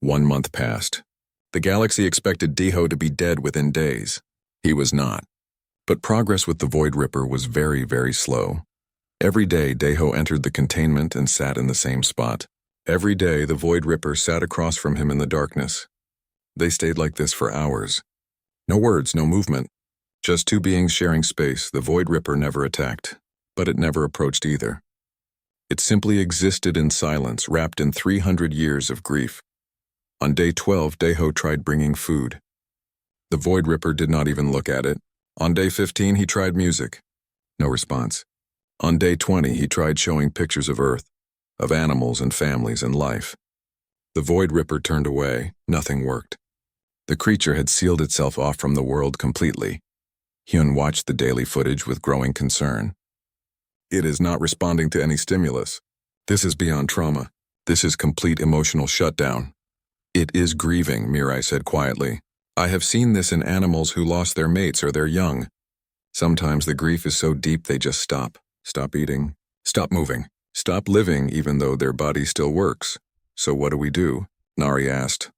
1 month passed. The galaxy expected Deho to be dead within days. He was not. But progress with the Void Ripper was very, very slow. Every day, Deho entered the containment and sat in the same spot. Every day, the Void Ripper sat across from him in the darkness. They stayed like this for hours. No words, no movement. Just two beings sharing space. The Void Ripper never attacked, but it never approached either. It simply existed in silence, wrapped in 300 years of grief. On day 12, Deho tried bringing food. The Void Ripper did not even look at it. On day 15, he tried music. No response. On day 20, he tried showing pictures of Earth, of animals and families and life. The Void Ripper turned away. Nothing worked. The creature had sealed itself off from the world completely. Hyun watched the daily footage with growing concern. It is not responding to any stimulus. This is beyond trauma. This is complete emotional shutdown. It is grieving, Mirai said quietly. I have seen this in animals who lost their mates or their young. Sometimes the grief is so deep they just stop. Stop eating. Stop moving. Stop living even though their body still works. So what do we do? Nari asked.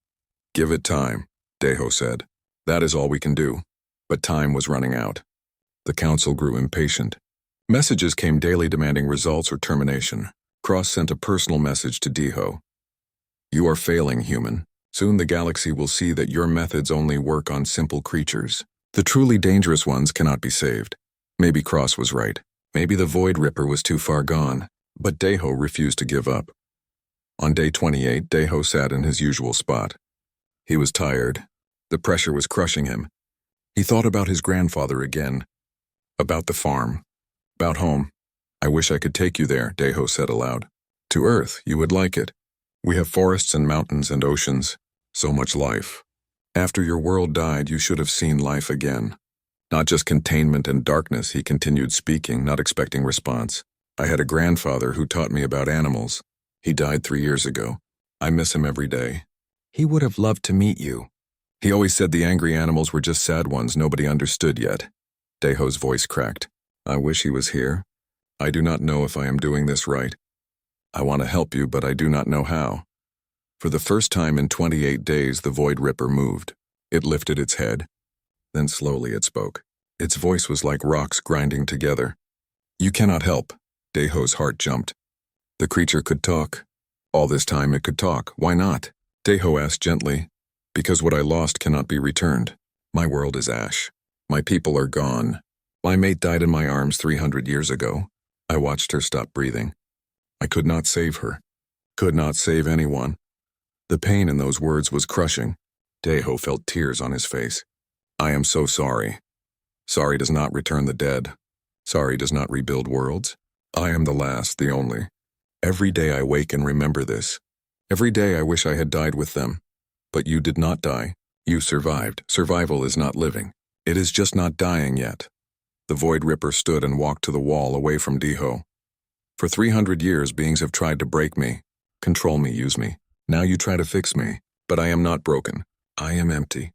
Give it time, Deho said. That is all we can do. But time was running out. The council grew impatient. Messages came daily demanding results or termination. Cross sent a personal message to Deho. You are failing, human. Soon the galaxy will see that your methods only work on simple creatures. The truly dangerous ones cannot be saved. Maybe Cross was right. Maybe the Void Ripper was too far gone. But Deho refused to give up. On day 28, Deho sat in his usual spot. He was tired. The pressure was crushing him. He thought about his grandfather again. About the farm. About home. I wish I could take you there, Deho said aloud. To Earth, you would like it. We have forests and mountains and oceans. So much life. After your world died, you should have seen life again. Not just containment and darkness, he continued speaking, not expecting response. I had a grandfather who taught me about animals. He died 3 years ago. I miss him every day. He would have loved to meet you. He always said the angry animals were just sad ones nobody understood yet. Deho's voice cracked. I wish he was here. I do not know if I am doing this right. I want to help you, but I do not know how. For the first time in 28 days, the Void Ripper moved. It lifted its head. Then slowly it spoke. Its voice was like rocks grinding together. You cannot help. Deho's heart jumped. The creature could talk. All this time it could talk. Why not? Deho asked gently. Because what I lost cannot be returned. My world is ash. My people are gone. My mate died in my arms 300 years ago. I watched her stop breathing. I could not save her. Could not save anyone. The pain in those words was crushing. Deho felt tears on his face. I am so sorry. Sorry does not return the dead. Sorry does not rebuild worlds. I am the last, the only. Every day I wake and remember this. Every day I wish I had died with them. But you did not die. You survived. Survival is not living. It is just not dying yet. The Void Ripper stood and walked to the wall away from Deho. For 300 years, beings have tried to break me, control me, use me. Now you try to fix me, but I am not broken. I am empty.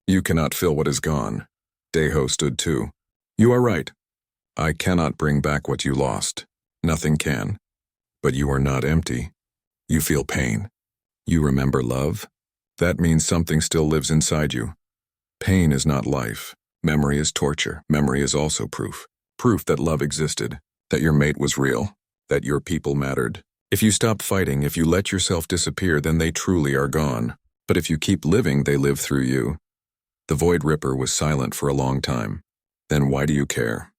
You cannot fill what is gone. Deho stood too. You are right. I cannot bring back what you lost. Nothing can. But you are not empty. You feel pain. You remember love. That means something still lives inside you. Pain is not life. Memory is torture. Memory is also proof. Proof that love existed, that your mate was real, that your people mattered. If you stop fighting, if you let yourself disappear, then they truly are gone. But if you keep living, they live through you. The Void Ripper was silent for a long time. Then why do you care?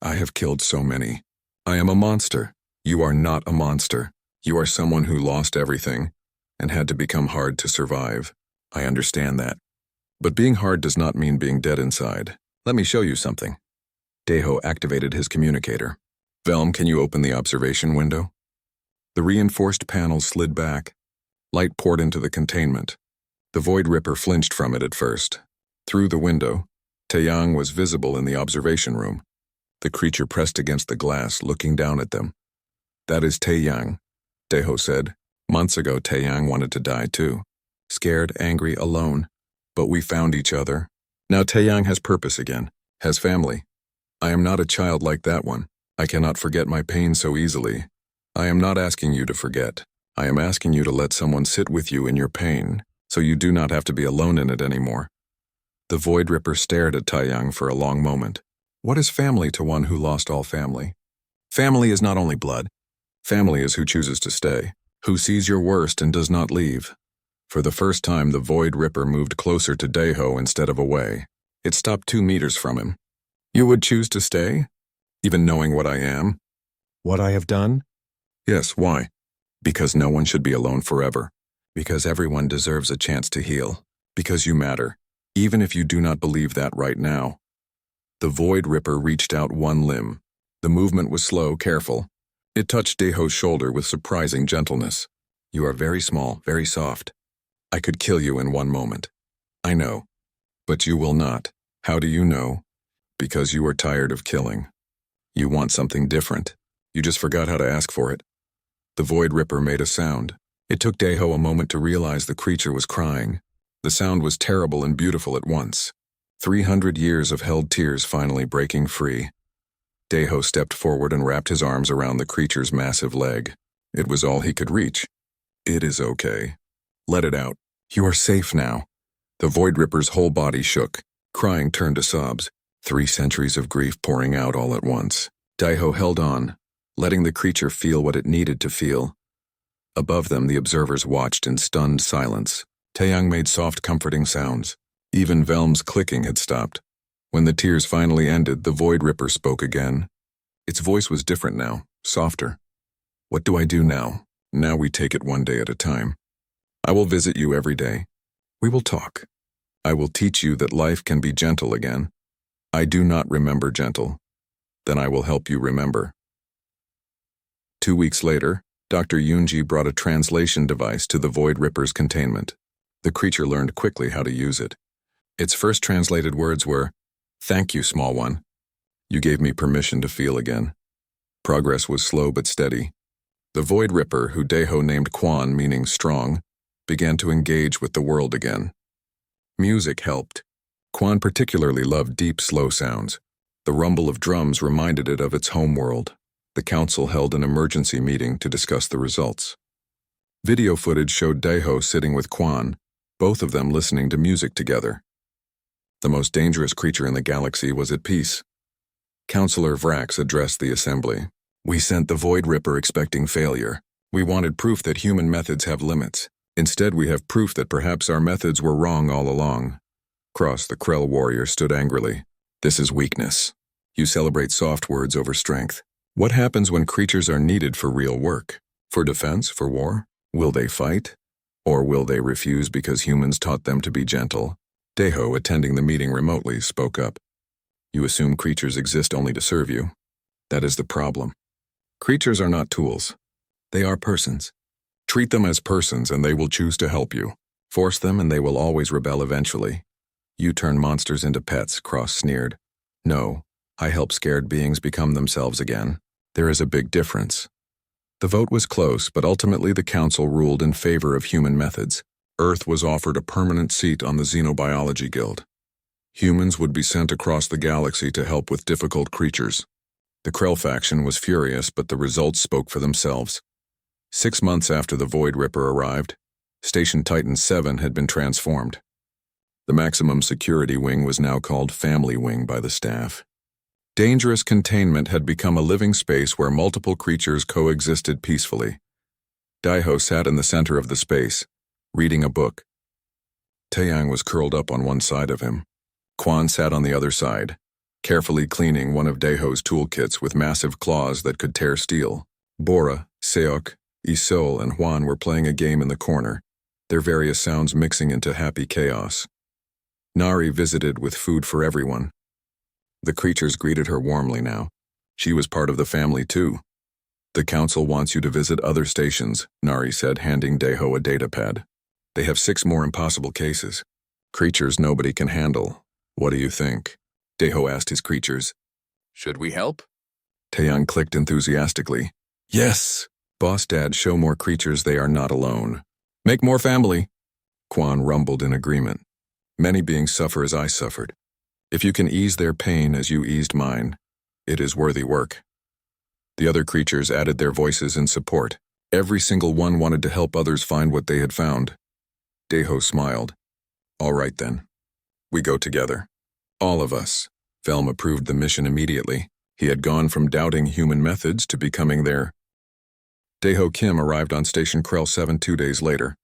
I have killed so many. I am a monster. You are not a monster. You are someone who lost everything and had to become hard to survive. I understand that. But being hard does not mean being dead inside. Let me show you something. Deho activated his communicator. Velm, can you open the observation window? The reinforced panel slid back. Light poured into the containment. The Void Ripper flinched from it at first. Through the window, Taeyang was visible in the observation room. The creature pressed against the glass, looking down at them. That is Taeyang, Deho said. Months ago, Taeyang wanted to die too. Scared, angry, alone. But we found each other. Now Taeyang has purpose again, has family. I am not a child like that one. I cannot forget my pain so easily. I am not asking you to forget. I am asking you to let someone sit with you in your pain. so you do not have to be alone in it anymore. The Void Ripper stared at Taiyang for a long moment. What is family to one who lost all family? Family is not only blood. Family is who chooses to stay, who sees your worst and does not leave. For the first time, the Void Ripper moved closer to Daeho instead of away. It stopped 2 meters from him. You would choose to stay? Even knowing what I am? What I have done? Yes, why? Because no one should be alone forever. Because everyone deserves a chance to heal. Because you matter, even if you do not believe that right now. The Void Ripper reached out one limb. The movement was slow, careful. It touched Daeho's shoulder with surprising gentleness. You are very small, very soft. I could kill you in one moment. I know. But you will not. How do you know? Because you are tired of killing. You want something different. You just forgot how to ask for it. The Void Ripper made a sound. It took Daeho a moment to realize the creature was crying. The sound was terrible and beautiful at once. 300 years of held tears finally breaking free. Daeho stepped forward and wrapped his arms around the creature's massive leg. It was all he could reach. It is okay. Let it out. You are safe now. The Void Ripper's whole body shook. Crying turned to sobs. 3 centuries of grief pouring out all at once. Daeho held on, letting the creature feel what it needed to feel. Above them, the observers watched in stunned silence. Taeyang made soft, comforting sounds. Even Velm's clicking had stopped. When the tears finally ended, the Void Ripper spoke again. Its voice was different now, softer. What do I do now? Now we take it one day at a time. I will visit you every day. We will talk. I will teach you that life can be gentle again. I do not remember gentle. Then I will help you remember. 2 weeks later, Dr. Yunji brought a translation device to the Void Ripper's containment. The creature learned quickly how to use it. Its first translated words were, "Thank you, small one. You gave me permission to feel again." Progress was slow but steady. The Void Ripper, who Daeho named Quan, meaning strong, began to engage with the world again. Music helped. Quan particularly loved deep, slow sounds. The rumble of drums reminded it of its home world. The council held an emergency meeting to discuss the results. Video footage showed Daeho sitting with Quan, both of them listening to music together. The most dangerous creature in the galaxy was at peace. Counselor Vrax addressed the assembly. We sent the Void Ripper expecting failure. We wanted proof that human methods have limits. Instead, we have proof that perhaps our methods were wrong all along. Cross, the Krell warrior, stood angrily. This is weakness. You celebrate soft words over strength. What happens when creatures are needed for real work? For defense, for war? Will they fight? Or will they refuse because humans taught them to be gentle? Daeho, attending the meeting remotely, spoke up. You assume creatures exist only to serve you. That is the problem. Creatures are not tools. They are persons. Treat them as persons and they will choose to help you. Force them and they will always rebel eventually. You turn monsters into pets, Cross sneered. No, I help scared beings become themselves again. There is a big difference. The vote was close, but ultimately the council ruled in favor of human methods. Earth was offered a permanent seat on the Xenobiology Guild. Humans would be sent across the galaxy to help with difficult creatures. The Krell faction was furious, but the results spoke for themselves. 6 months after the Void Ripper arrived, Station Titan 7 had been transformed. The maximum security wing was now called Family Wing by the staff. Dangerous containment had become a living space where multiple creatures coexisted peacefully. Daeho sat in the center of the space, reading a book. Taeyang was curled up on one side of him. Quan sat on the other side, carefully cleaning one of Daeho's toolkits with massive claws that could tear steel. Bora, Seok, Isol, and Juan were playing a game in the corner, their various sounds mixing into happy chaos. Nari visited with food for everyone. The creatures greeted her warmly now. She was part of the family too. The council wants you to visit other stations, Nari said, handing Daeho a datapad. They have 6 more impossible cases. Creatures nobody can handle. What do you think? Daeho asked his creatures. Should we help? Taeyang clicked enthusiastically. Yes! Boss Dad, show more creatures they are not alone. Make more family. Quan rumbled in agreement. Many beings suffer as I suffered. If you can ease their pain as you eased mine, it is worthy work. The other creatures added their voices in support. Every single one wanted to help others find what they had found. Deho smiled. All right then. We go together. All of us. Velm approved the mission immediately. He had gone from doubting human methods to becoming their. Deho Kim arrived on Station Krell 7 2 days later.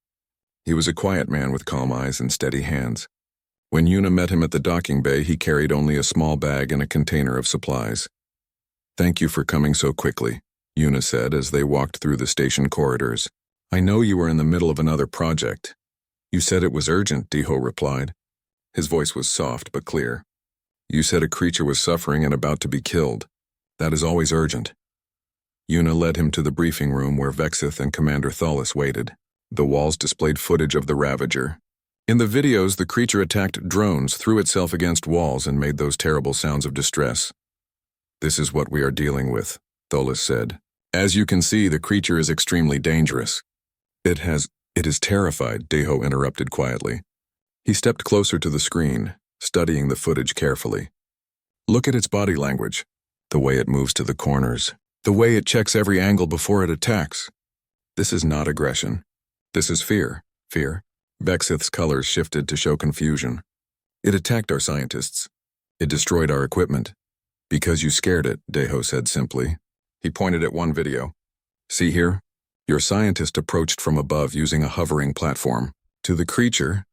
He was a quiet man with calm eyes and steady hands. When Yuna met him at the docking bay, he carried only a small bag and a container of supplies. Thank you for coming so quickly, Yuna said as they walked through the station corridors. I know you were in the middle of another project. You said it was urgent, Deho replied. His voice was soft but clear. You said a creature was suffering and about to be killed. That is always urgent. Yuna led him to the briefing room where Vexith and Commander Thalis waited. The walls displayed footage of the Ravager. In the videos, the creature attacked drones, threw itself against walls, and made those terrible sounds of distress. This is what we are dealing with, Thalis said. As you can see, the creature is extremely dangerous. It is terrified, Deho interrupted quietly. He stepped closer to the screen, studying the footage carefully. Look at its body language, the way it moves to the corners, the way it checks every angle before it attacks. This is not aggression. This is fear. Fear. Vexith's colors shifted to show confusion. It attacked our scientists. It destroyed our equipment. Because you scared it, Deho said simply. He pointed at one video. See here? Your scientist approached from above using a hovering platform. To the creature,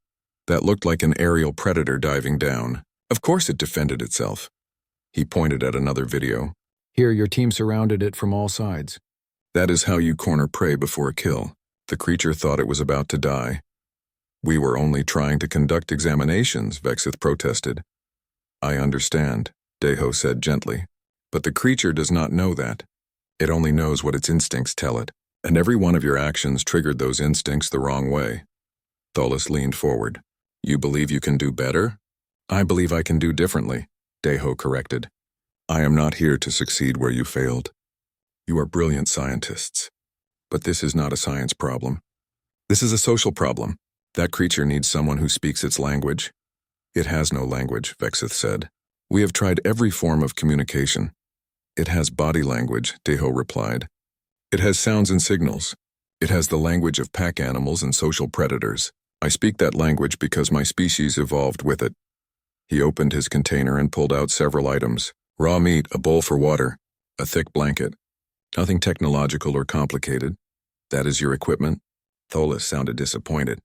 that looked like an aerial predator diving down. Of course it defended itself. He pointed at another video. Here, your team surrounded it from all sides. That is how you corner prey before a kill. The creature thought it was about to die. We were only trying to conduct examinations, Vexith protested. I understand, Deho said gently. But the creature does not know that. It only knows what its instincts tell it. And every one of your actions triggered those instincts the wrong way. Thalis leaned forward. You believe you can do better? I believe I can do differently, Deho corrected. I am not here to succeed where you failed. You are brilliant scientists. But this is not a science problem. This is a social problem. That creature needs someone who speaks its language. It has no language, Vexith said. We have tried every form of communication. It has body language, Deho replied. It has sounds and signals. It has the language of pack animals and social predators. I speak that language because my species evolved with it. He opened his container and pulled out several items. Raw meat, a bowl for water, a thick blanket. Nothing technological or complicated. That is your equipment? Thalis sounded disappointed.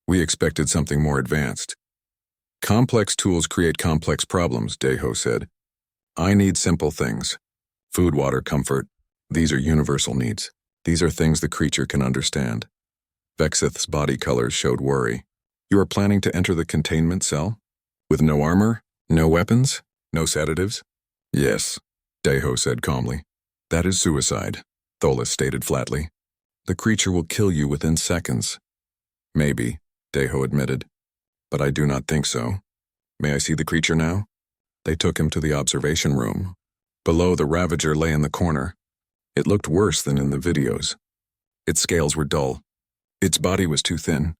We expected something more advanced. Complex tools create complex problems, Deho said. I need simple things. Food, water, comfort. These are universal needs. These are things the creature can understand. Vexith's body colors showed worry. You are planning to enter the containment cell? With no armor? No weapons? No sedatives? Yes, Deho said calmly. That is suicide, Thalis stated flatly. The creature will kill you within seconds. Maybe, Deho admitted. But I do not think so. May I see the creature now? They took him to the observation room. Below, the Ravager lay in the corner. It looked worse than in the videos. Its scales were dull. Its body was too thin.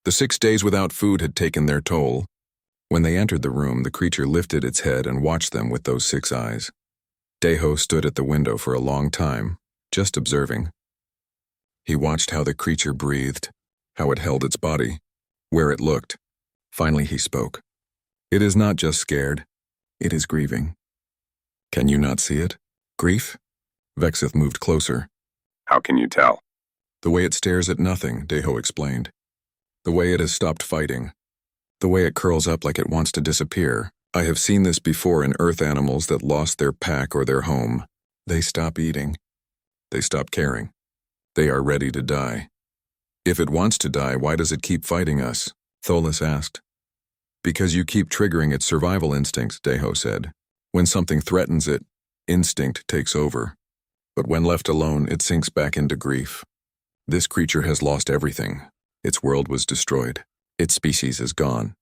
The 6 days without food had taken their toll. When they entered the room, the creature lifted its head and watched them with those 6 eyes. Deho stood at the window for a long time, just observing. He watched how the creature breathed, how it held its body, where it looked. Finally he spoke. It is not just scared. It is grieving. Can you not see it? Grief? Vexith moved closer. How can you tell? The way it stares at nothing, Deho explained. The way it has stopped fighting. The way it curls up like it wants to disappear. I have seen this before in earth animals that lost their pack or their home. They stop eating. They stop caring. They are ready to die. If it wants to die, why does it keep fighting us? Thalis asked. Because you keep triggering its survival instincts, Deho said. When something threatens it, instinct takes over. But when left alone, it sinks back into grief. This creature has lost everything. Its world was destroyed. Its species is gone.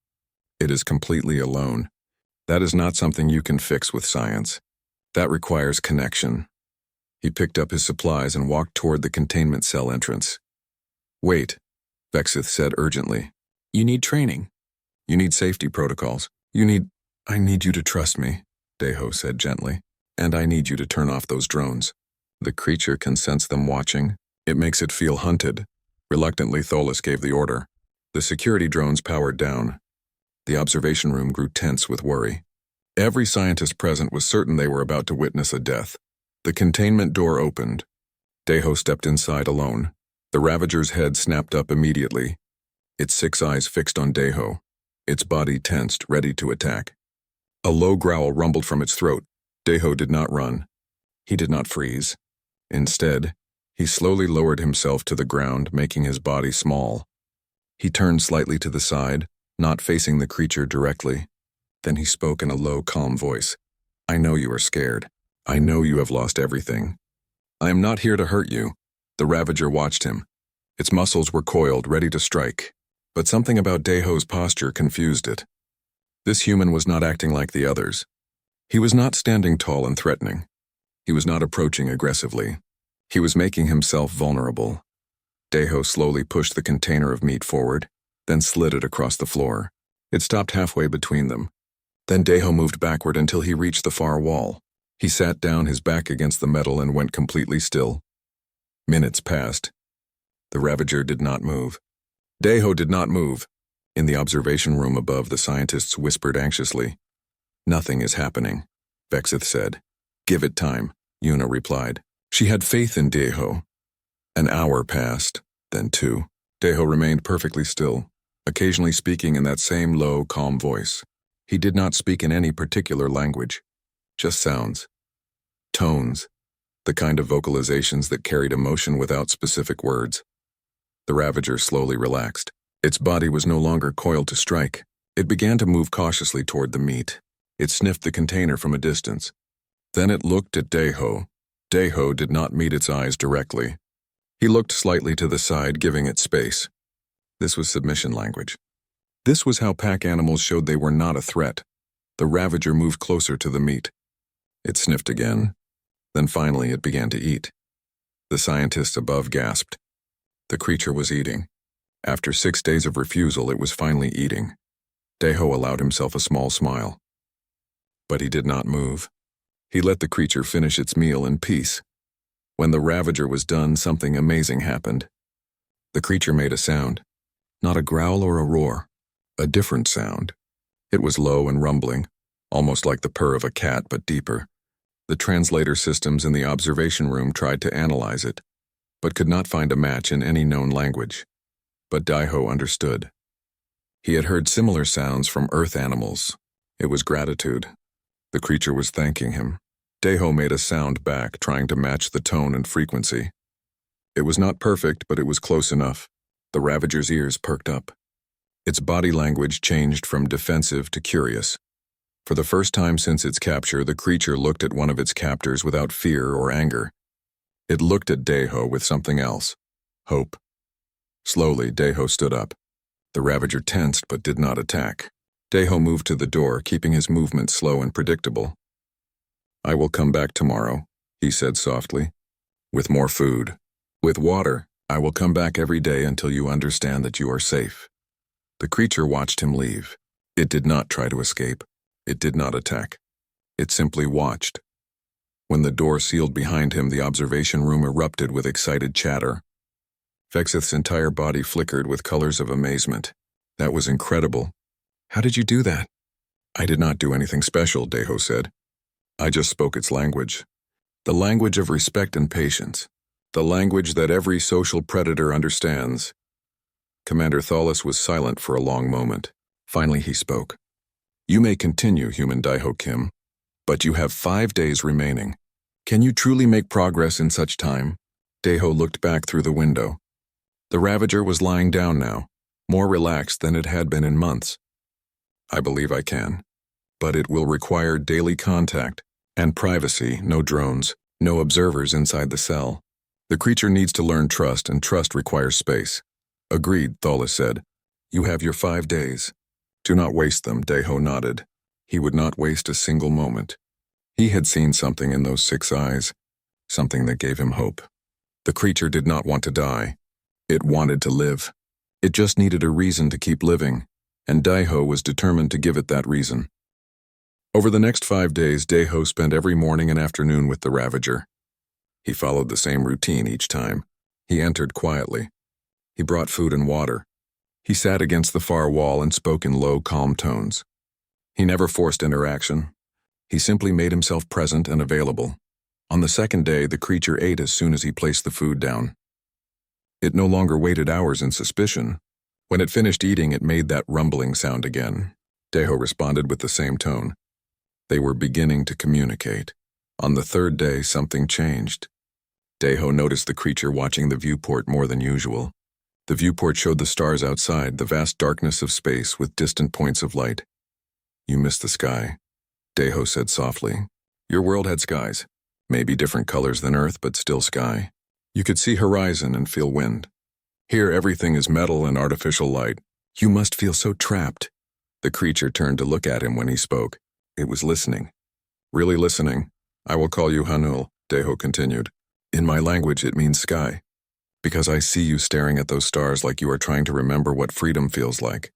It is completely alone. That is not something you can fix with science. That requires connection. He picked up his supplies and walked toward the containment cell entrance. Wait, Vexith said urgently. You need training. You need safety protocols. I need you to trust me, Deho said gently. And I need you to turn off those drones. The creature can sense them watching. It makes it feel hunted. Reluctantly, Thalis gave the order. The security drones powered down. The observation room grew tense with worry. Every scientist present was certain they were about to witness a death. The containment door opened. Deho stepped inside alone. The Ravager's head snapped up immediately, its 6 eyes fixed on Deho, its body tensed, ready to attack. A low growl rumbled from its throat. Deho did not run. He did not freeze. Instead, he slowly lowered himself to the ground, making his body small. He turned slightly to the side, not facing the creature directly. Then he spoke in a low, calm voice. "I know you are scared. I know you have lost everything. I am not here to hurt you." The Ravager watched him. Its muscles were coiled, ready to strike. But something about Deho's posture confused it. This human was not acting like the others. He was not standing tall and threatening. He was not approaching aggressively. He was making himself vulnerable. Deho slowly pushed the container of meat forward, then slid it across the floor. It stopped halfway between them. Then Deho moved backward until he reached the far wall. He sat down, his back against the metal, and went completely still. Minutes passed. The Ravager did not move. Deho did not move. In the observation room above, the scientists whispered anxiously. "Nothing is happening," Vexith said. "Give it time," Yuna replied. She had faith in Deho. An hour passed, then 2. Deho remained perfectly still, occasionally speaking in that same low, calm voice. He did not speak in any particular language, just sounds, tones, the kind of vocalizations that carried emotion without specific words. The Ravager slowly relaxed. Its body was no longer coiled to strike. It began to move cautiously toward the meat. It sniffed the container from a distance. Then it looked at Deho. Deho did not meet its eyes directly. He looked slightly to the side, giving it space. This was submission language. This was how pack animals showed they were not a threat. The Ravager moved closer to the meat. It sniffed again. Then finally it began to eat. The scientists above gasped. The creature was eating. After 6 days of refusal, it was finally eating. Deho allowed himself a small smile. But he did not move. He let the creature finish its meal in peace. When the Ravager was done, something amazing happened. The creature made a sound. Not a growl or a roar. A different sound. It was low and rumbling, almost like the purr of a cat, but deeper. The translator systems in the observation room tried to analyze it, but could not find a match in any known language. But Deho understood. He had heard similar sounds from earth animals. It was gratitude. The creature was thanking him. Deho made a sound back, trying to match the tone and frequency. It was not perfect, but it was close enough. The Ravager's ears perked up. Its body language changed from defensive to curious. For the first time since its capture, the creature looked at one of its captors without fear or anger. It looked at Deho with something else. Hope. Slowly, Deho stood up. The Ravager tensed but did not attack. Deho moved to the door, keeping his movement slow and predictable. "I will come back tomorrow," he said softly. "With more food. With water. I will come back every day until you understand that you are safe." The creature watched him leave. It did not try to escape. It did not attack. It simply watched. When the door sealed behind him, the observation room erupted with excited chatter. Vexith's entire body flickered with colors of amazement. "That was incredible. How did you do that?" "I did not do anything special," Deho said. "I just spoke its language. The language of respect and patience. The language that every social predator understands." Commander Thalas was silent for a long moment. Finally he spoke. "You may continue, human Deho Kim, but you have 5 days remaining. Can you truly make progress in such time?" Deho looked back through the window. The Ravager was lying down now, more relaxed than it had been in months. "I believe I can, but it will require daily contact and privacy, no drones, no observers inside the cell. The creature needs to learn trust, and trust requires space." "Agreed," Thalas said. "You have your 5 days. Do not waste them," Deho nodded. He would not waste a single moment. He had seen something in those 6 eyes, something that gave him hope. The creature did not want to die. It wanted to live. It just needed a reason to keep living, and Deho was determined to give it that reason. Over the next 5 days, Deho spent every morning and afternoon with the Ravager. He followed the same routine each time. He entered quietly. He brought food and water. He sat against the far wall and spoke in low, calm tones. He never forced interaction. He simply made himself present and available. On the second day, the creature ate as soon as he placed the food down. It no longer waited hours in suspicion. When it finished eating, it made that rumbling sound again. Deho responded with the same tone. They were beginning to communicate. On the third day, something changed. Deho noticed the creature watching the viewport more than usual. The viewport showed the stars outside, the vast darkness of space with distant points of light. You missed the sky, Deho said softly. Your world had skies. Maybe different colors than Earth, but still sky. You could see horizon and feel wind. Here, everything is metal and artificial light. You must feel so trapped. The creature turned to look at him when he spoke. It was listening. Really listening. I will call you Hanul, Deho continued. In my language, it means sky. Because I see you staring at those stars like you are trying to remember what freedom feels like.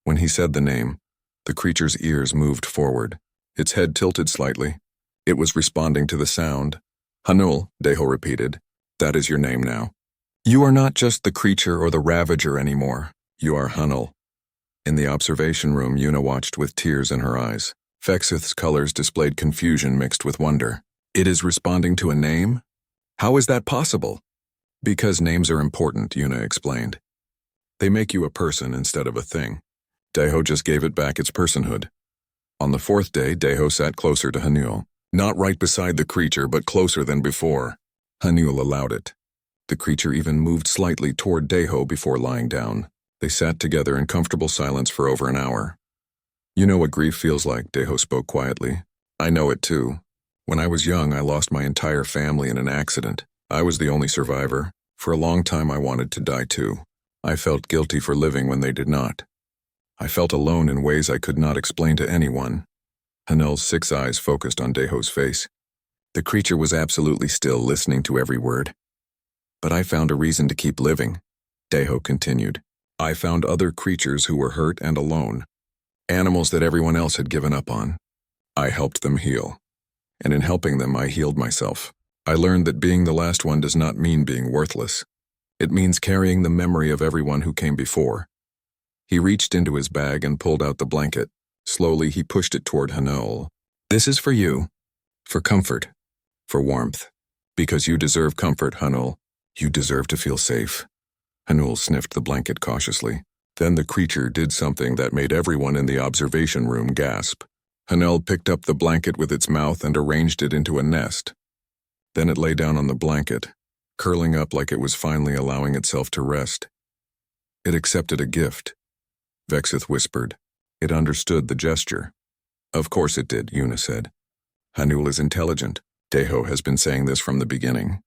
When he said the name, the creature's ears moved forward. Its head tilted slightly. It was responding to the sound. Hanul, Deho repeated. That is your name now. You are not just the creature or the ravager anymore. You are Hanul. In the observation room, Yuna watched with tears in her eyes. Vexith's colors displayed confusion mixed with wonder. It is responding to a name? How is that possible? Because names are important, Yuna explained. They make you a person instead of a thing. Deho just gave it back its personhood. On the fourth day, Deho sat closer to Hanul. Not right beside the creature, but closer than before. Hanul allowed it. The creature even moved slightly toward Deho before lying down. They sat together in comfortable silence for over an hour. You know what grief feels like, Deho spoke quietly. I know it too. When I was young, I lost my entire family in an accident. I was the only survivor. For a long time, I wanted to die too. I felt guilty for living when they did not. I felt alone in ways I could not explain to anyone. Hanul's 6 eyes focused on Deho's face. The creature was absolutely still, listening to every word. But I found a reason to keep living, Deho continued. I found other creatures who were hurt and alone. Animals that everyone else had given up on. I helped them heal. And in helping them, I healed myself. I learned that being the last one does not mean being worthless. It means carrying the memory of everyone who came before. He reached into his bag and pulled out the blanket. Slowly, he pushed it toward Hanul. This is for you. For comfort. For warmth. Because you deserve comfort, Hanul. You deserve to feel safe. Hanul sniffed the blanket cautiously. Then the creature did something that made everyone in the observation room gasp. Hanul picked up the blanket with its mouth and arranged it into a nest. Then it lay down on the blanket, curling up like it was finally allowing itself to rest. It accepted a gift. Vexith whispered. It understood the gesture. Of course it did, Yuna said. Hanul is intelligent. Deho has been saying this from the beginning.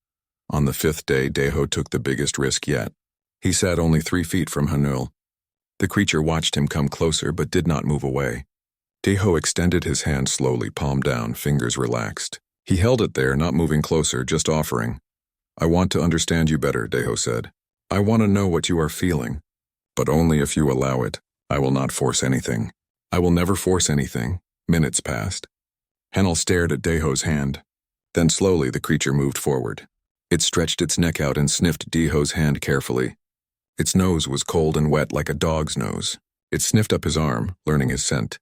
On the 5th day, Deho took the biggest risk yet. He sat only 3 feet from Hanul. The creature watched him come closer but did not move away. Deho extended his hand slowly, palm down, fingers relaxed. He held it there, not moving closer, just offering. I want to understand you better, Deho said. I want to know what you are feeling. But only if you allow it. I will not force anything. I will never force anything. Minutes passed. Hanul stared at Deho's hand. Then slowly the creature moved forward. It stretched its neck out and sniffed Deho's hand carefully. Its nose was cold and wet like a dog's nose. It sniffed up his arm, learning his scent.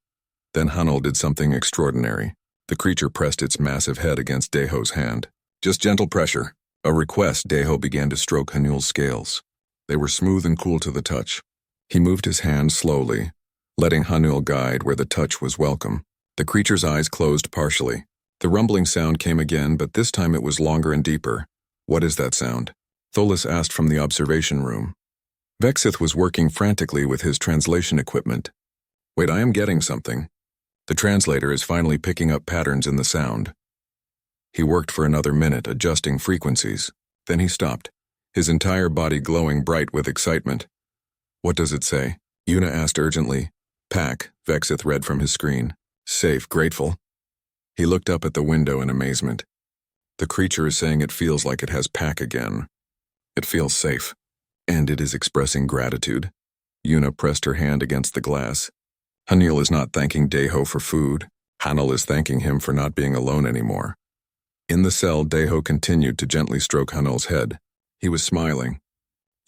Then Hanul did something extraordinary. The creature pressed its massive head against Deho's hand. Just gentle pressure. A request, Deho began to stroke Hanul's scales. They were smooth and cool to the touch. He moved his hand slowly, letting Hanul guide where the touch was welcome. The creature's eyes closed partially. The rumbling sound came again, but this time it was longer and deeper. What is that sound? Tholis asked from the observation room. Vexith was working frantically with his translation equipment. Wait, I am getting something. The translator is finally picking up patterns in the sound. He worked for another minute, adjusting frequencies. Then he stopped, his entire body glowing bright with excitement. What does it say? Yuna asked urgently. Pack, Vexith read from his screen. Safe, grateful. He looked up at the window in amazement. The creature is saying it feels like it has pack again. It feels safe. And it is expressing gratitude. Yuna pressed her hand against the glass. Hanul is not thanking Deho for food. Hanul is thanking him for not being alone anymore. In the cell, Deho continued to gently stroke Hanul's head. He was smiling.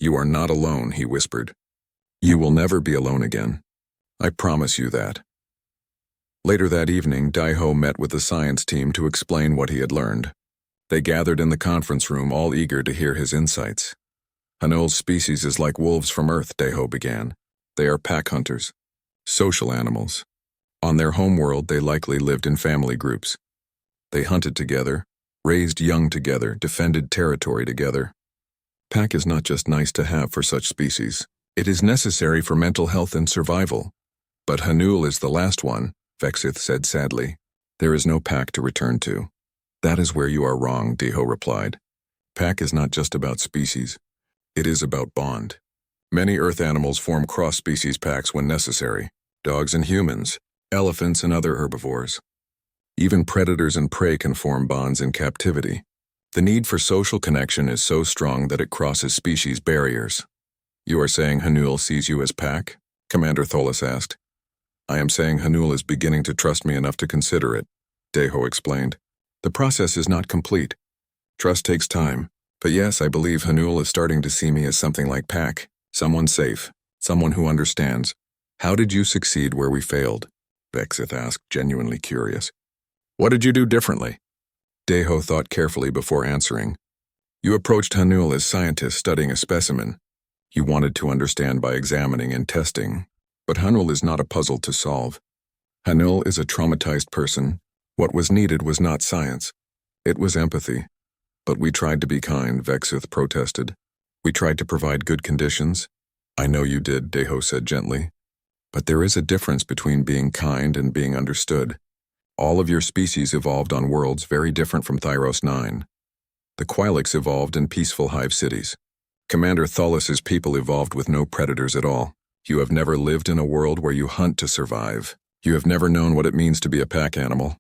You are not alone, he whispered. You will never be alone again. I promise you that. Later that evening, Daiho met with the science team to explain what he had learned. They gathered in the conference room, all eager to hear his insights. Hanul's species is like wolves from Earth, Daiho began. They are pack hunters, social animals. On their homeworld, they likely lived in family groups. They hunted together, raised young together, defended territory together. Pack is not just nice to have for such species. It is necessary for mental health and survival. But Hanul is the last one, Vexith said sadly. There is no pack to return to. That is where you are wrong, Daiho replied. Pack is not just about species. It is about bond. Many Earth animals form cross-species packs when necessary. Dogs and humans, elephants and other herbivores. Even predators and prey can form bonds in captivity. The need for social connection is so strong that it crosses species barriers. You are saying Hanul sees you as pack? Commander Tholis asked. I am saying Hanul is beginning to trust me enough to consider it, Daiho explained. The process is not complete. Trust takes time. But yes, I believe Hanul is starting to see me as something like pack. Someone safe. Someone who understands. How did you succeed where we failed? Vexith asked, genuinely curious. What did you do differently? Daiho thought carefully before answering. You approached Hanul as scientists studying a specimen. You wanted to understand by examining and testing. But Hanul is not a puzzle to solve. Hanul is a traumatized person. What was needed was not science. It was empathy. But we tried to be kind, Vexith protested. We tried to provide good conditions. I know you did, Daiho said gently. But there is a difference between being kind and being understood. All of your species evolved on worlds very different from Thyros 9. The Quilix evolved in peaceful hive cities. Commander Tholis's people evolved with no predators at all. You have never lived in a world where you hunt to survive. You have never known what it means to be a pack animal.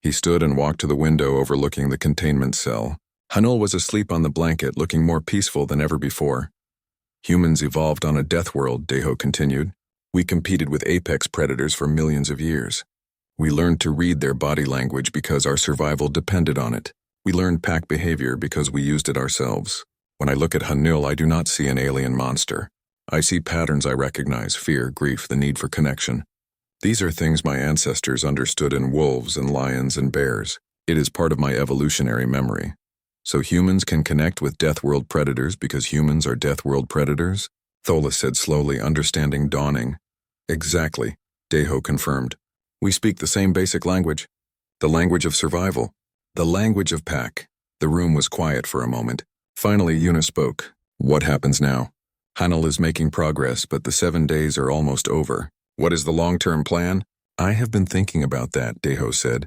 He stood and walked to the window overlooking the containment cell. Hanul was asleep on the blanket, looking more peaceful than ever before. Humans evolved on a death world, Daiho continued. We competed with apex predators for millions of years. We learned to read their body language because our survival depended on it. We learned pack behavior because we used it ourselves. When I look at Hanul, I do not see an alien monster. I see patterns I recognize: fear, grief, the need for connection. These are things my ancestors understood in wolves and lions and bears. It is part of my evolutionary memory. So humans can connect with Death World predators because humans are Death World predators? Tholis said slowly, understanding dawning. Exactly, Daiho confirmed. We speak the same basic language. The language of survival. The language of pack. The room was quiet for a moment. Finally, Yuna spoke. What happens now? Hanul is making progress, but the 7 days are almost over. What is the long-term plan? I have been thinking about that, Daiho said.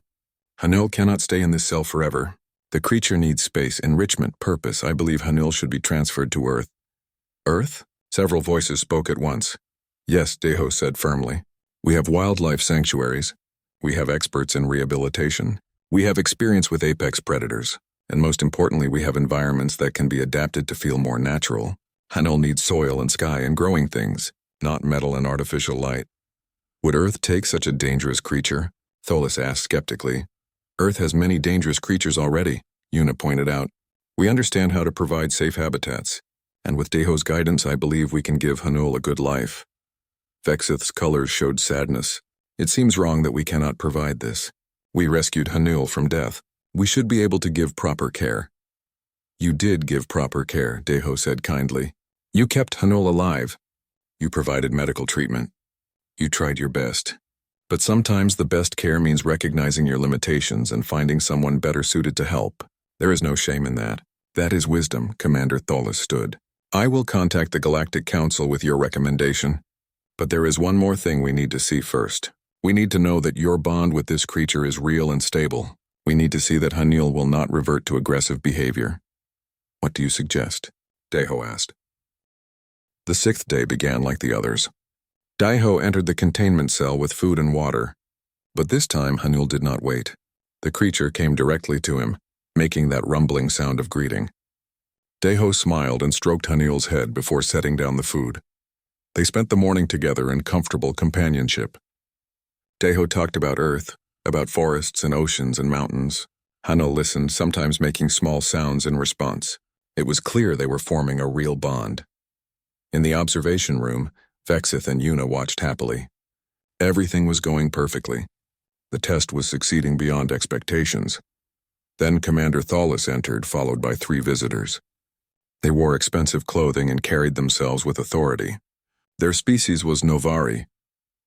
Hanul cannot stay in this cell forever. The creature needs space, enrichment, purpose. I believe Hanul should be transferred to Earth. Earth? Several voices spoke at once. Yes, Daiho said firmly. We have wildlife sanctuaries. We have experts in rehabilitation. We have experience with apex predators. And most importantly, we have environments that can be adapted to feel more natural. Hanul needs soil and sky and growing things, not metal and artificial light. Would Earth take such a dangerous creature? Tholis asked skeptically. Earth has many dangerous creatures already, Yuna pointed out. We understand how to provide safe habitats, and with Daiho's guidance I believe we can give Hanul a good life. Vexith's colors showed sadness. It seems wrong that we cannot provide this. We rescued Hanul from death. We should be able to give proper care. You did give proper care, Daiho said kindly. You kept Hanul alive. You provided medical treatment. You tried your best. But sometimes the best care means recognizing your limitations and finding someone better suited to help. There is no shame in that. That is wisdom, Commander Tholis stood. I will contact the Galactic Council with your recommendation. But there is one more thing we need to see first. We need to know that your bond with this creature is real and stable. We need to see that Hanul will not revert to aggressive behavior. What do you suggest? Daiho asked. The 6th day began like the others. Daiho entered the containment cell with food and water. But this time Hanul did not wait. The creature came directly to him, making that rumbling sound of greeting. Daiho smiled and stroked Hanul's head before setting down the food. They spent the morning together in comfortable companionship. Daiho talked about Earth, about forests and oceans and mountains. Hanul listened, sometimes making small sounds in response. It was clear they were forming a real bond. In the observation room, Vexith and Yuna watched happily. Everything was going perfectly. The test was succeeding beyond expectations. Then Commander Thalas entered, followed by 3 visitors. They wore expensive clothing and carried themselves with authority. Their species was Novari,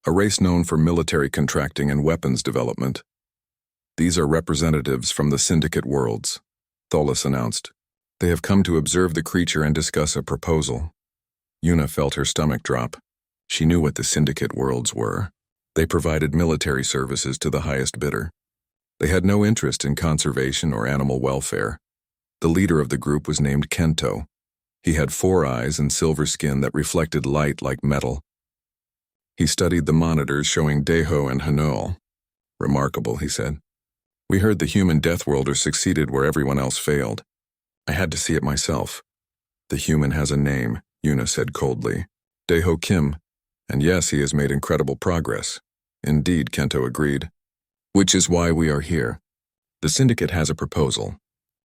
a race known for military contracting and weapons development. These are representatives from the Syndicate worlds, Thalas announced. They have come to observe the creature and discuss a proposal. Yuna felt her stomach drop. She knew what the Syndicate worlds were. They provided military services to the highest bidder. They had no interest in conservation or animal welfare. The leader of the group was named Kento. He had 4 eyes and silver skin that reflected light like metal. He studied the monitors showing Deho and Hanul. Remarkable, he said. We heard the human Deathworlder succeeded where everyone else failed. I had to see it myself. The human has a name, Yuna said coldly. Deho Kim. And yes, he has made incredible progress. Indeed, Kento agreed. Which is why we are here. The Syndicate has a proposal.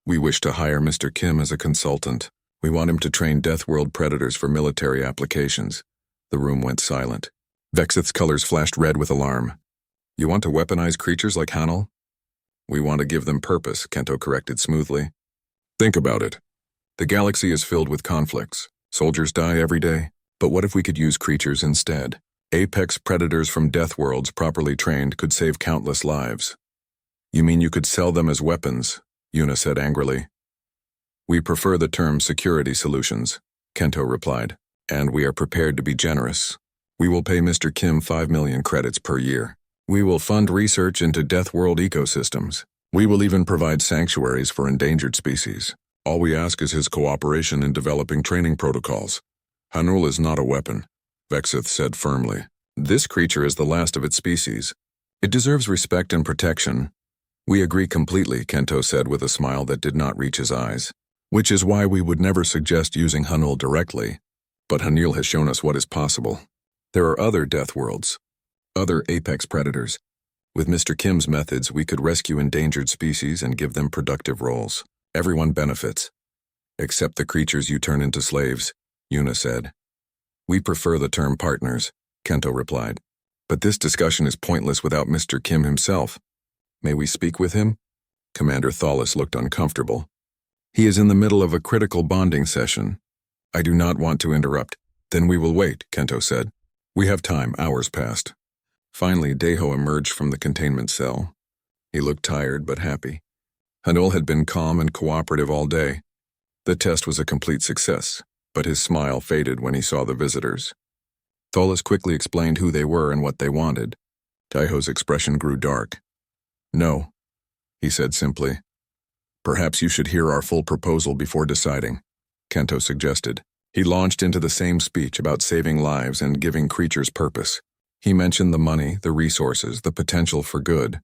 We wish to hire Mr. Kim as a consultant. We want him to train Deathworld predators for military applications. The room went silent. Vexith's colors flashed red with alarm. You want to weaponize creatures like Hanul? We want to give them purpose, Kento corrected smoothly. Think about it. The galaxy is filled with conflicts. Soldiers die every day. But what if we could use creatures instead? Apex predators from Deathworlds properly trained could save countless lives. You mean you could sell them as weapons? Yuna said angrily. We prefer the term security solutions, Kento replied, and we are prepared to be generous. We will pay Mr. Kim 5 million credits per year. We will fund research into Deathworld ecosystems. We will even provide sanctuaries for endangered species. All we ask is his cooperation in developing training protocols. Hanul is not a weapon, Vexith said firmly. This creature is the last of its species. It deserves respect and protection. We agree completely, Kento said with a smile that did not reach his eyes. Which is why we would never suggest using Hanul directly. But Hanul has shown us what is possible. There are other Deathworlds, other apex predators. With Mr. Kim's methods, we could rescue endangered species and give them productive roles. Everyone benefits. Except the creatures you turn into slaves, Yuna said. We prefer the term partners, Kento replied. But this discussion is pointless without Mr. Kim himself. May we speak with him? Commander Thalas looked uncomfortable. He is in the middle of a critical bonding session. I do not want to interrupt. Then we will wait, Kento said. We have time, hours passed. Finally, Deho emerged from the containment cell. He looked tired but happy. Hanul had been calm and cooperative all day. The test was a complete success, but his smile faded when he saw the visitors. Thalas quickly explained who they were and what they wanted. Deho's expression grew dark. No, he said simply. Perhaps you should hear our full proposal before deciding, Kento suggested. He launched into the same speech about saving lives and giving creatures purpose. He mentioned the money, the resources, the potential for good.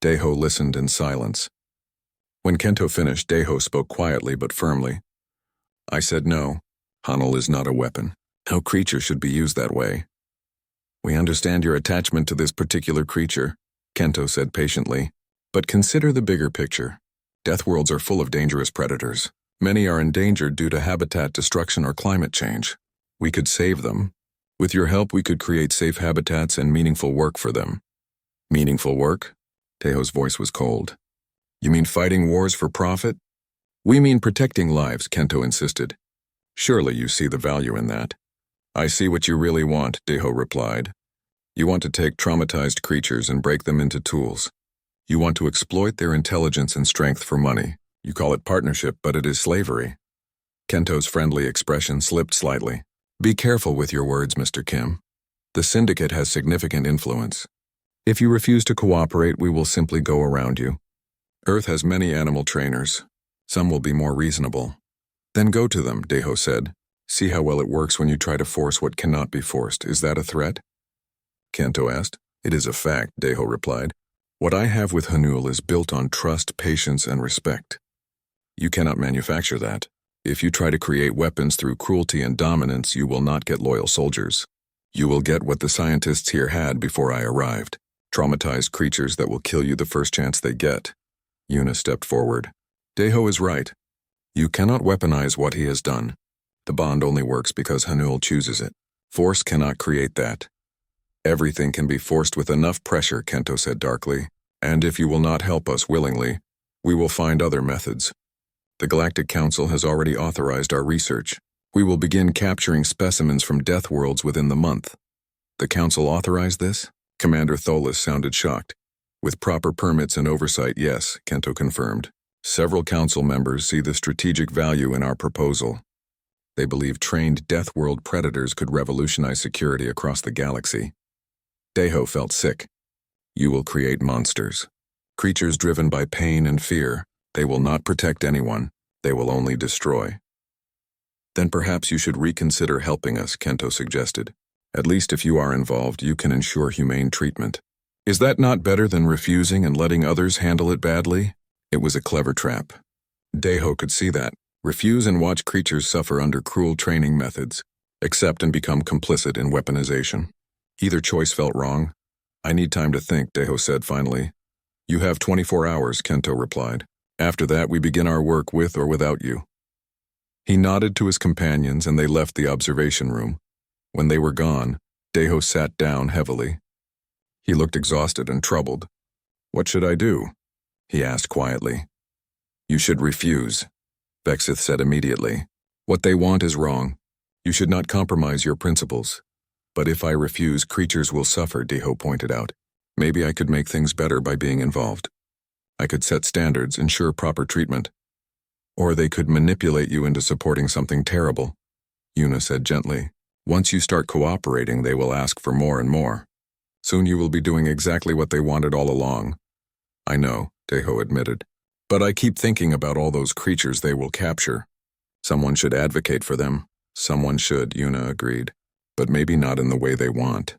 Deho listened in silence. When Kento finished, Deho spoke quietly but firmly. I said no. Hanul is not a weapon. No creature should be used that way. We understand your attachment to this particular creature, Kento said patiently. But consider the bigger picture. Deathworlds are full of dangerous predators. Many are endangered due to habitat destruction or climate change. We could save them. With your help, we could create safe habitats and meaningful work for them. Meaningful work? Deho's voice was cold. You mean fighting wars for profit? We mean protecting lives, Kento insisted. Surely you see the value in that. I see what you really want, Deho replied. You want to take traumatized creatures and break them into tools. You want to exploit their intelligence and strength for money. You call it partnership, but it is slavery. Kento's friendly expression slipped slightly. Be careful with your words, Mr. Kim. The Syndicate has significant influence. If you refuse to cooperate, we will simply go around you. Earth has many animal trainers. Some will be more reasonable. Then go to them, Deho said. See how well it works when you try to force what cannot be forced. Is that a threat? Kento asked. It is a fact, Deho replied. What I have with Hanul is built on trust, patience, and respect. You cannot manufacture that. If you try to create weapons through cruelty and dominance, you will not get loyal soldiers. You will get what the scientists here had before I arrived. Traumatized creatures that will kill you the first chance they get. Yuna stepped forward. Deho is right. You cannot weaponize what he has done. The bond only works because Hanul chooses it. Force cannot create that. Everything can be forced with enough pressure, Kento said darkly. And if you will not help us willingly, we will find other methods. The Galactic Council has already authorized our research. We will begin capturing specimens from death worlds within the month. The Council authorized this? Commander Tholis sounded shocked. With proper permits and oversight, yes, Kento confirmed. Several Council members see the strategic value in our proposal. They believe trained death world predators could revolutionize security across the galaxy. Deho felt sick. You will create monsters. Creatures driven by pain and fear. They will not protect anyone. They will only destroy. Then perhaps you should reconsider helping us, Kento suggested. At least if you are involved, you can ensure humane treatment. Is that not better than refusing and letting others handle it badly? It was a clever trap. Deho could see that. Refuse and watch creatures suffer under cruel training methods. Accept and become complicit in weaponization. Either choice felt wrong. I need time to think, Deho said finally. You have 24 hours, Kento replied. After that, we begin our work with or without you. He nodded to his companions and they left the observation room. When they were gone, Deho sat down heavily. He looked exhausted and troubled. What should I do? He asked quietly. You should refuse, Vexith said immediately. What they want is wrong. You should not compromise your principles. But if I refuse, creatures will suffer, Deho pointed out. Maybe I could make things better by being involved. I could set standards, ensure proper treatment. Or they could manipulate you into supporting something terrible, Yuna said gently. Once you start cooperating, they will ask for more and more. Soon you will be doing exactly what they wanted all along. I know, Deho admitted. But I keep thinking about all those creatures they will capture. Someone should advocate for them. Someone should, Yuna agreed. But maybe not in the way they want.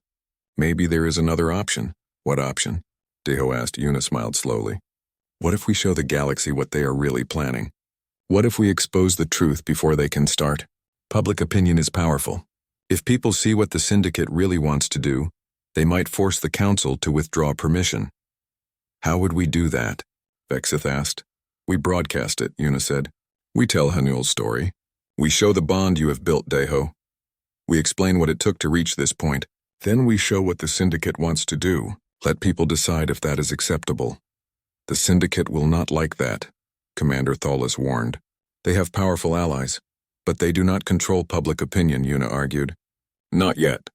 Maybe there is another option. What option? Deho asked. Yuna smiled slowly. What if we show the galaxy what they are really planning? What if we expose the truth before they can start? Public opinion is powerful. If people see what the Syndicate really wants to do, they might force the Council to withdraw permission. How would we do that? Vexith asked. We broadcast it, Yuna said. We tell Hanul's story. We show the bond you have built, Deho. We explain what it took to reach this point. Then we show what the Syndicate wants to do. Let people decide if that is acceptable. The Syndicate will not like that, Commander Tholis warned. They have powerful allies, but they do not control public opinion, Yuna argued. Not yet.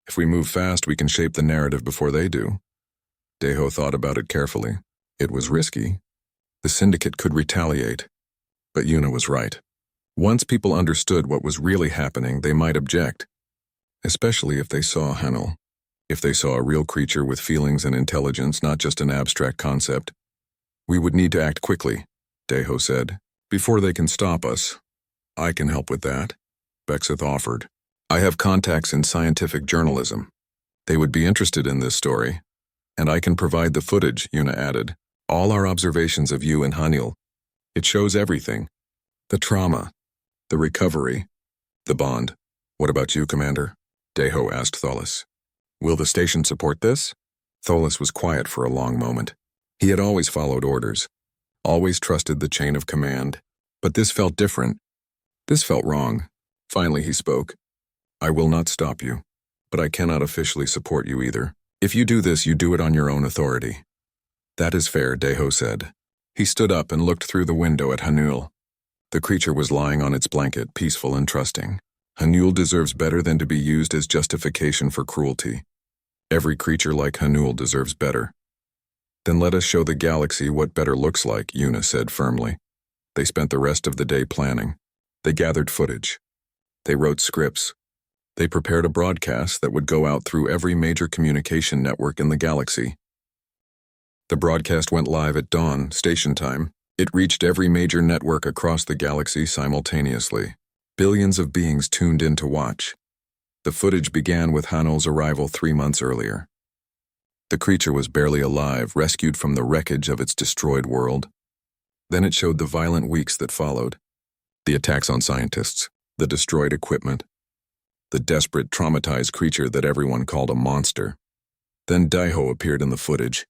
If we move fast, we can shape the narrative before they do. Deho thought about it carefully. It was risky. The Syndicate could retaliate. But Yuna was right. Once people understood what was really happening, they might object. Especially if they saw Hanul. If they saw a real creature with feelings and intelligence, not just an abstract concept. We would need to act quickly, Deho said, before they can stop us. I can help with that, Vexith offered. I have contacts in scientific journalism. They would be interested in this story. And I can provide the footage, Yuna added. All our observations of you and Hanul. It shows everything. The trauma, the recovery, the bond. What about you, Commander? Deho asked Tholis. Will the station support this? Tholis was quiet for a long moment. He had always followed orders, always trusted the chain of command. But this felt different. This felt wrong. Finally he spoke. I will not stop you, but I cannot officially support you either. If you do this, you do it on your own authority. That is fair, Deho said. He stood up and looked through the window at Hanul. The creature was lying on its blanket, peaceful and trusting. Hanul deserves better than to be used as justification for cruelty. Every creature like Hanul deserves better. Then let us show the galaxy what better looks like, Yuna said firmly. They spent the rest of the day planning. They gathered footage. They wrote scripts. They prepared a broadcast that would go out through every major communication network in the galaxy. The broadcast went live at dawn, station time. It reached every major network across the galaxy simultaneously. Billions of beings tuned in to watch. The footage began with Hanul's arrival 3 months earlier. The creature was barely alive, rescued from the wreckage of its destroyed world. Then it showed the violent weeks that followed. The attacks on scientists, the destroyed equipment, the desperate, traumatized creature that everyone called a monster. Then Deho appeared in the footage.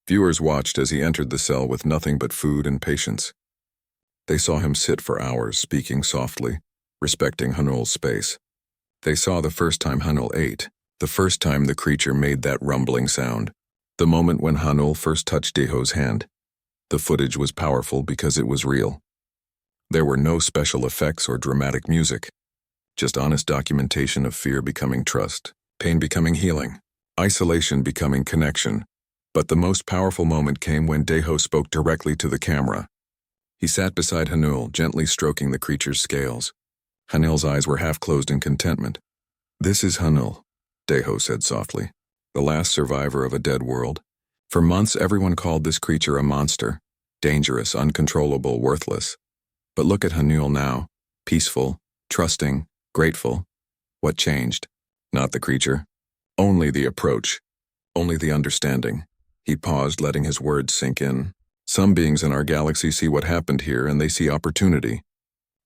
Viewers watched as he entered the cell with nothing but food and patience. They saw him sit for hours, speaking softly, respecting Hanul's space. They saw the first time Hanul ate, the first time the creature made that rumbling sound, the moment when Hanul first touched Deho's hand. The footage was powerful because it was real. There were no special effects or dramatic music, just honest documentation of fear becoming trust, pain becoming healing, isolation becoming connection. But the most powerful moment came when Deho spoke directly to the camera. He sat beside Hanul, gently stroking the creature's scales. Hanul's eyes were half closed in contentment. "This is Hanul," Deho said softly, "the last survivor of a dead world. For months everyone called this creature a monster, dangerous, uncontrollable, worthless. But look at Hanul now, peaceful, trusting, grateful. What changed? Not the creature. Only the approach. Only the understanding." He paused, letting his words sink in. "Some beings in our galaxy see what happened here and they see opportunity.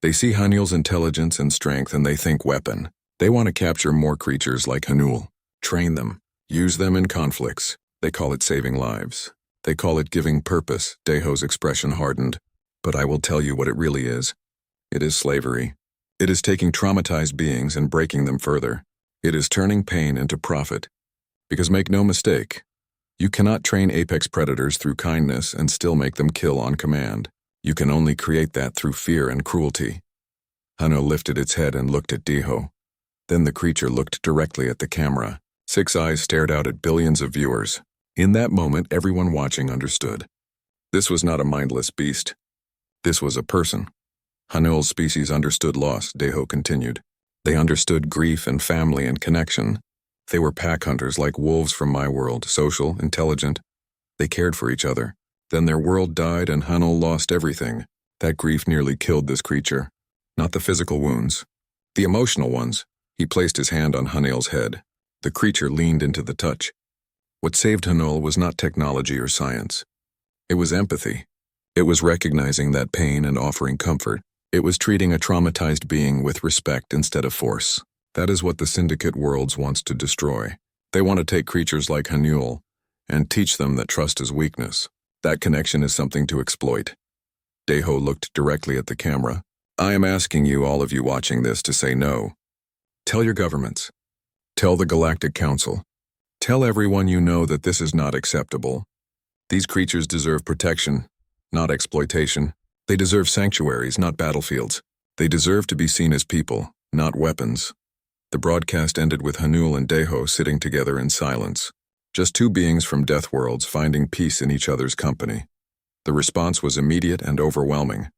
They see Hanul's intelligence and strength and they think weapon. They want to capture more creatures like Hanul, train them, use them in conflicts. They call it saving lives. They call it giving purpose." Deho's expression hardened. "But I will tell you what it really is. It is slavery. It is taking traumatized beings and breaking them further. It is turning pain into profit. Because make no mistake, you cannot train apex predators through kindness and still make them kill on command. You can only create that through fear and cruelty." Hanul lifted its head and looked at Deho. Then the creature looked directly at the camera. 6 eyes stared out at billions of viewers. In that moment, everyone watching understood. This was not a mindless beast. This was a person. Hanul's species understood loss, Deho continued. They understood grief and family and connection. They were pack hunters like wolves from my world, social, intelligent. They cared for each other. Then their world died and Hanul lost everything. That grief nearly killed this creature. Not the physical wounds. The emotional ones. He placed his hand on Hanul's head. The creature leaned into the touch. What saved Hanul was not technology or science. It was empathy. It was recognizing that pain and offering comfort. It was treating a traumatized being with respect instead of force. That is what the Syndicate Worlds wants to destroy. They want to take creatures like Hanul and teach them that trust is weakness. That connection is something to exploit. Deho looked directly at the camera. "I am asking you, all of you watching this, to say no. Tell your governments. Tell the Galactic Council. Tell everyone you know that this is not acceptable. These creatures deserve protection, not exploitation. They deserve sanctuaries, not battlefields. They deserve to be seen as people, not weapons." The broadcast ended with Hanul and Deho sitting together in silence. Just two beings from death worlds finding peace in each other's company. The response was immediate and overwhelming.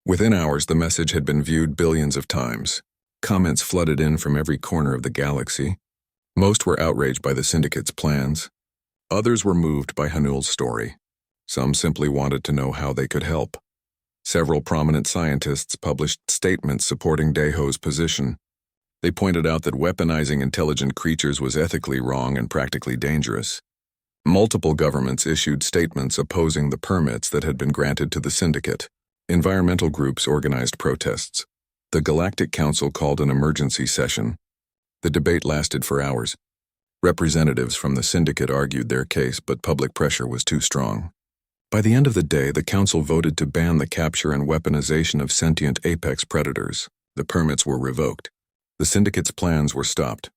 Within hours, the message had been viewed billions of times. Comments flooded in from every corner of the galaxy. Most were outraged by the Syndicate's plans. Others were moved by Hanul's story. Some simply wanted to know how they could help. Several prominent scientists published statements supporting Deho's position. They pointed out that weaponizing intelligent creatures was ethically wrong and practically dangerous. Multiple governments issued statements opposing the permits that had been granted to the Syndicate. Environmental groups organized protests. The Galactic Council called an emergency session. The debate lasted for hours. Representatives from the Syndicate argued their case, but public pressure was too strong. By the end of the day, the Council voted to ban the capture and weaponization of sentient apex predators. The permits were revoked. The Syndicate's plans were stopped.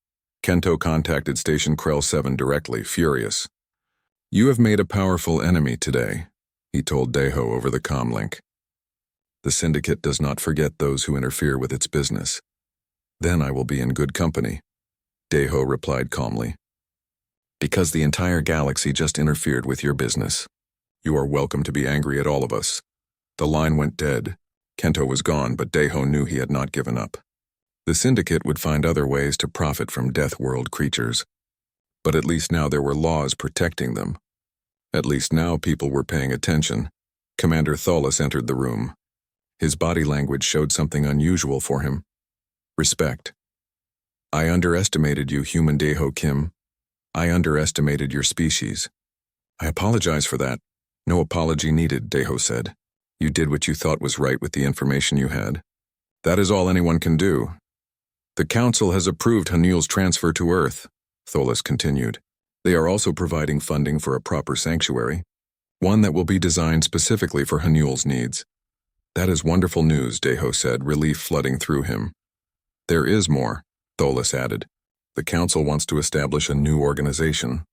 Kento contacted Station Krell 7 directly, furious. "You have made a powerful enemy today," he told Deho over the comm link. "The Syndicate does not forget those who interfere with its business. Then I will be in good company," Deho replied calmly. "Because the entire galaxy just interfered with your business. You are welcome to be angry at all of us." The line went dead. Kento was gone, but Deho knew he had not given up. The Syndicate would find other ways to profit from Death World creatures. But at least now there were laws protecting them. At least now people were paying attention. Commander Tholas entered the room. His body language showed something unusual for him. Respect. "I underestimated you, human Deho Kim. I underestimated your species." "I apologize for that." "No apology needed," Deho said. "You did what you thought was right with the information you had. That is all anyone can do." "The Council has approved Hanul's transfer to Earth," Tholas continued. "They are also providing funding for a proper sanctuary, one that will be designed specifically for Hanul's needs." "That is wonderful news," Deho said, relief flooding through him. "There is more. Tholis added. The Council wants to establish a new organization,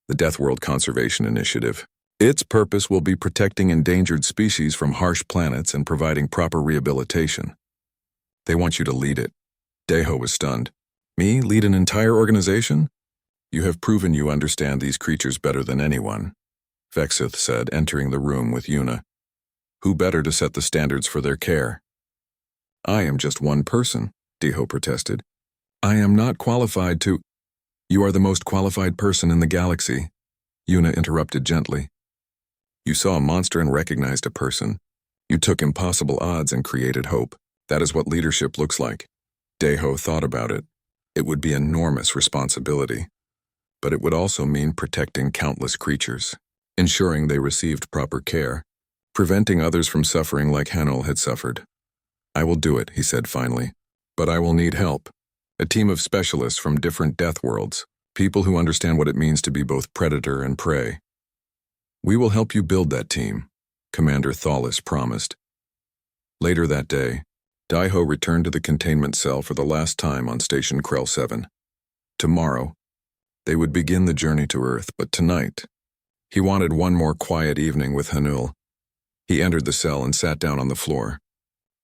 the Deathworld Conservation Initiative. Its purpose will be protecting endangered species from harsh planets and providing proper rehabilitation. They want you to lead it. Deho was stunned. Me, lead an entire organization? You have proven you understand these creatures better than anyone, Vexith said, entering the room with Yuna. Who better to set the standards for their care? I am just one person, Deho protested. I am not qualified to— You are the most qualified person in the galaxy, Yuna interrupted gently. You saw a monster and recognized a person. You took impossible odds and created hope. That is what leadership looks like. Deho thought about it. It would be enormous responsibility. But it would also mean protecting countless creatures, ensuring they received proper care, preventing others from suffering like Hanul had suffered. I will do it, he said finally. But I will need help. A team of specialists from different death worlds, people who understand what it means to be both predator and prey. We will help you build that team, Commander Tholis promised. Later that day, Deho returned to the containment cell for the last time on Station Krell 7. Tomorrow, they would begin the journey to Earth, but tonight, he wanted one more quiet evening with Hanul. He entered the cell and sat down on the floor.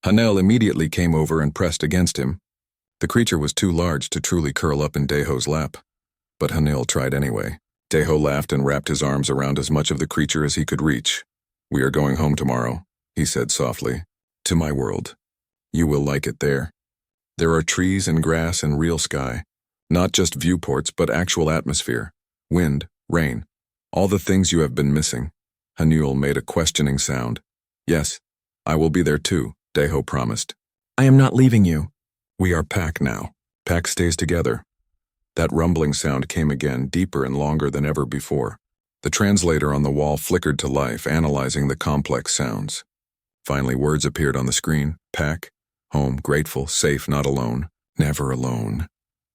Hanul immediately came over and pressed against him. The creature was too large to truly curl up in Deho's lap, but Hanul tried anyway. Deho laughed and wrapped his arms around as much of the creature as he could reach. We are going home tomorrow, he said softly. To my world. You will like it there. There are trees and grass and real sky. Not just viewports, but actual atmosphere. Wind, rain. All the things you have been missing. Hanul made a questioning sound. Yes, I will be there too, Deho promised. I am not leaving you. We are pack now. Pack stays together. That rumbling sound came again, deeper and longer than ever before. The translator on the wall flickered to life, analyzing the complex sounds. Finally, words appeared on the screen. Pack, home, grateful, safe, not alone, never alone.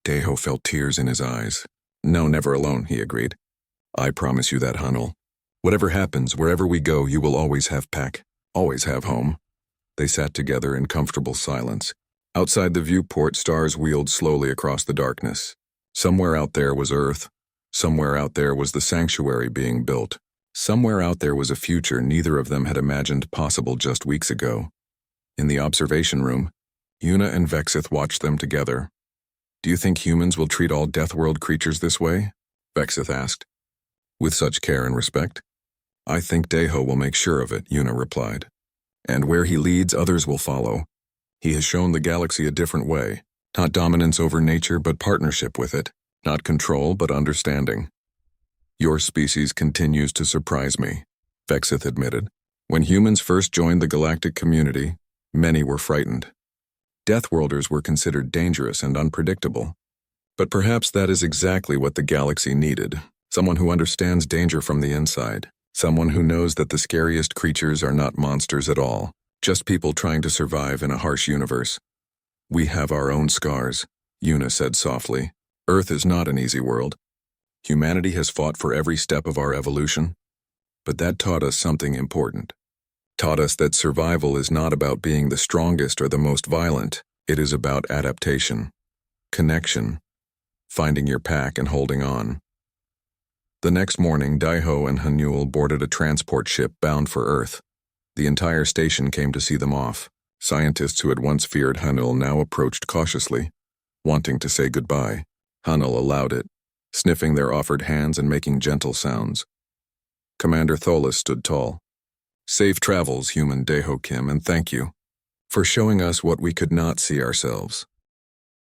Deho felt tears in his eyes. No, never alone, he agreed. I promise you that, Hanul. Whatever happens, wherever we go, you will always have pack, always have home. They sat together in comfortable silence. Outside the viewport, stars wheeled slowly across the darkness. Somewhere out there was Earth. Somewhere out there was the sanctuary being built. Somewhere out there was a future neither of them had imagined possible just weeks ago. In the observation room, Yuna and Vexith watched them together. Do you think humans will treat all Deathworld creatures this way? Vexith asked. With such care and respect? I think Deho will make sure of it, Yuna replied. And where he leads, others will follow. He has shown the galaxy a different way. Not dominance over nature, but partnership with it. Not control, but understanding. Your species continues to surprise me, Vexith admitted. When humans first joined the galactic community, many were frightened. Deathworlders were considered dangerous and unpredictable. But perhaps that is exactly what the galaxy needed. Someone who understands danger from the inside. Someone who knows that the scariest creatures are not monsters at all, just people trying to survive in a harsh universe. We have our own scars, Yuna said softly. Earth is not an easy world. Humanity has fought for every step of our evolution. But that taught us something important. Taught us that survival is not about being the strongest or the most violent. It is about adaptation, connection, finding your pack and holding on. The next morning, Deho and Hanul boarded a transport ship bound for Earth. The entire station came to see them off. Scientists who had once feared Hanul now approached cautiously, wanting to say goodbye. Hanul allowed it, sniffing their offered hands and making gentle sounds. Commander Tholis stood tall. Safe travels, human Deho Kim, and thank you for showing us what we could not see ourselves.